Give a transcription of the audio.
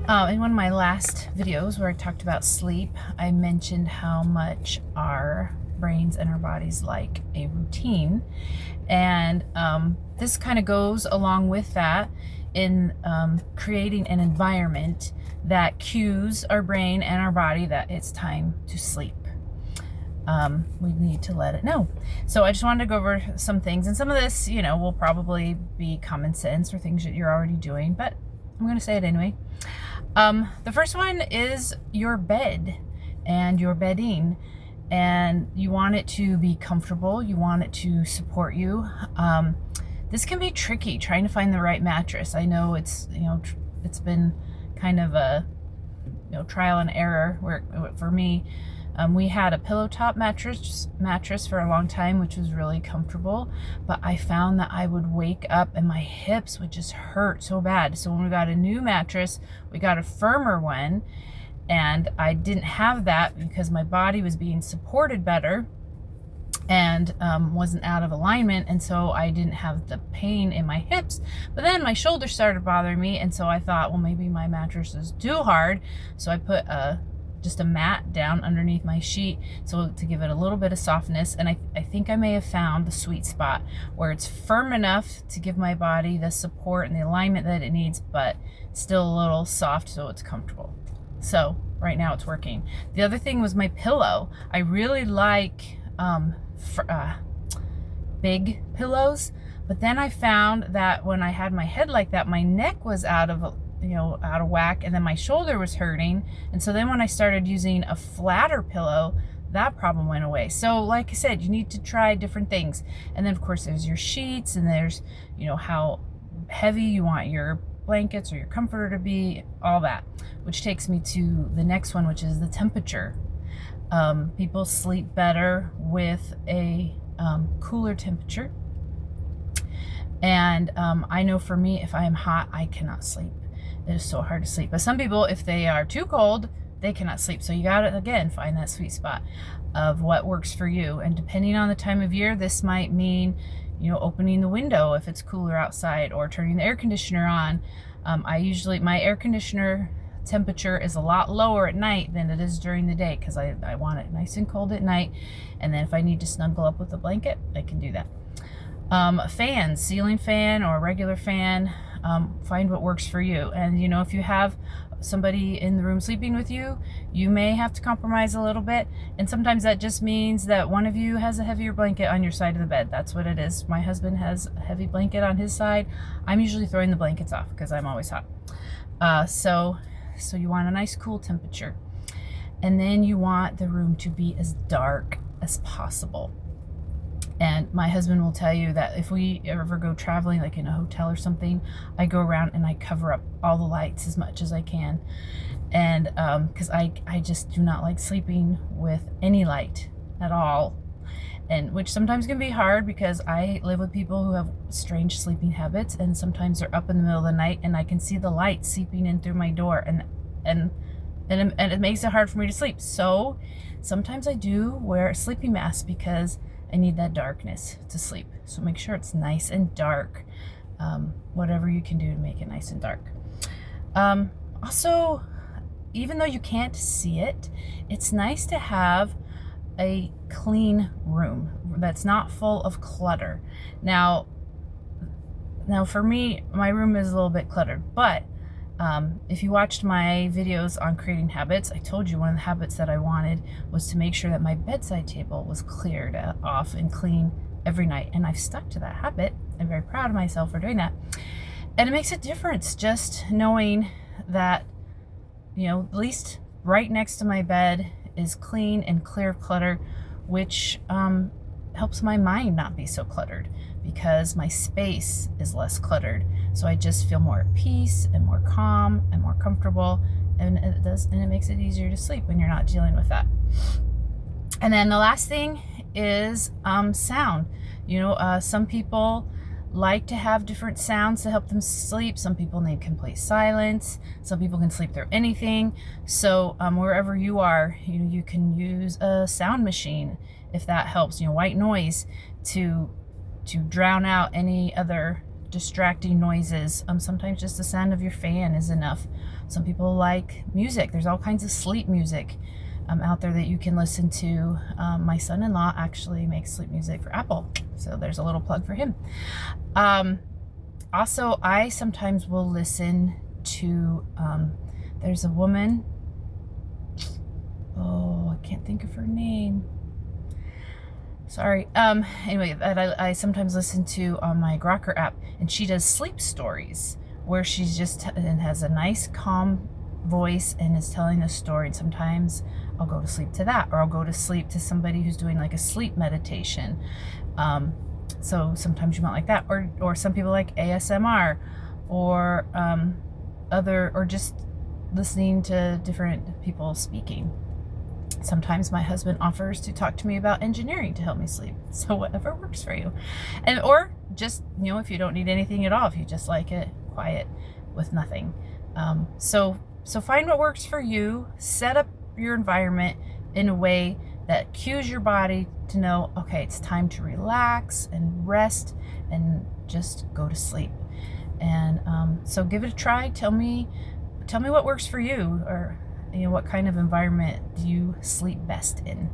In one of my last videos where I talked about sleep, I mentioned how much our brains and our bodies like a routine. And this kind of goes along with that in creating an environment that cues our brain and our body that it's time to sleep. We need to let it know. So I just wanted to go over some things, and some of this, will probably be common sense or things that you're already doing, but I'm going to say it anyway. The first one is your bed and your bedding, and you want it to be comfortable. You want it to support you. This can be tricky, trying to find the right mattress. I know it's been kind of a trial and error where for me. We had a pillow top mattress for a long time, which was really comfortable, but I found that I would wake up and my hips would just hurt so bad. So when we got a new mattress, we got a firmer one, and I didn't have that because my body was being supported better and wasn't out of alignment, and so I didn't have the pain in my hips. But then my shoulders started bothering me, and so I thought, well, maybe my mattress is too hard. So I put just a mat down underneath my sheet, so to give it a little bit of softness. And I think I may have found the sweet spot where it's firm enough to give my body the support and the alignment that it needs, but still a little soft so it's comfortable. So right now it's working. The other thing was my pillow. I really like big pillows, but then I found that when I had my head like that, my neck was out of whack, and then my shoulder was hurting. And so then when I started using a flatter pillow, that problem went away. So like I said, you need to try different things. And then of course there's your sheets, and there's how heavy you want your blankets or your comforter to be, all that, which takes me to the next one, which is the temperature. People sleep better with a cooler temperature. And I know for me, if I am hot, I cannot sleep. It is so hard to sleep. But some people, if they are too cold, they cannot sleep. So you got to, again, find that sweet spot of what works for you. And depending on the time of year, this might mean, opening the window if it's cooler outside, or turning the air conditioner on. My air conditioner temperature is a lot lower at night than it is during the day, because I want it nice and cold at night. And then if I need to snuggle up with a blanket, I can do that. Fans, ceiling fan or regular fan, find what works for you. And if you have somebody in the room sleeping with you, you may have to compromise a little bit, and sometimes that just means that one of you has a heavier blanket on your side of the bed. That's what it is. My husband has a heavy blanket on his side. I'm usually throwing the blankets off because I'm always hot. So you want a nice cool temperature, and then you want the room to be as dark as possible. And my husband will tell you that if we ever go traveling, like in a hotel or something, I go around and I cover up all the lights as much as I can. And because I just do not like sleeping with any light at all. And which sometimes can be hard because I live with people who have strange sleeping habits, and sometimes they're up in the middle of the night and I can see the light seeping in through my door, and it makes it hard for me to sleep. So sometimes I do wear a sleeping mask because I need that darkness to sleep. So make sure it's nice and dark. Whatever you can do to make it nice and dark. Also, even though you can't see it, it's nice to have a clean room that's not full of clutter. Now for me, my room is a little bit cluttered, but if you watched my videos on creating habits, I told you one of the habits that I wanted was to make sure that my bedside table was cleared off and clean every night. And I've stuck to that habit. I'm very proud of myself for doing that. And it makes a difference just knowing that, at least right next to my bed is clean and clear of clutter, which helps my mind not be so cluttered because my space is less cluttered. So I just feel more at peace and more calm and more comfortable, and it makes it easier to sleep when you're not dealing with that. And then the last thing is sound. Some people like to have different sounds to help them sleep. Some people need complete silence. Some people can sleep through anything. So wherever you are, you can use a sound machine if that helps. White noise to drown out any other distracting noises. Sometimes just the sound of your fan is enough. Some people like music. There's all kinds of sleep music out there that you can listen to. My son-in-law actually makes sleep music for Apple, so there's a little plug for him. Also, I sometimes will listen to, there's a woman, oh, I can't think of her name. Sorry. Anyway, that I sometimes listen to on my Grokr app, and she does sleep stories where she's just and has a nice calm voice and is telling a story. And sometimes I'll go to sleep to that, or I'll go to sleep to somebody who's doing like a sleep meditation. So sometimes you want like that, or some people like ASMR, or or just listening to different people speaking. Sometimes my husband offers to talk to me about engineering to help me sleep. So whatever works for you. And or just, if you don't need anything at all, if you just like it quiet with nothing. So find what works for you. Set up your environment in a way that cues your body to know, okay, it's time to relax and rest and just go to sleep. And so give it a try. Tell me what works for you, or what kind of environment do you sleep best in?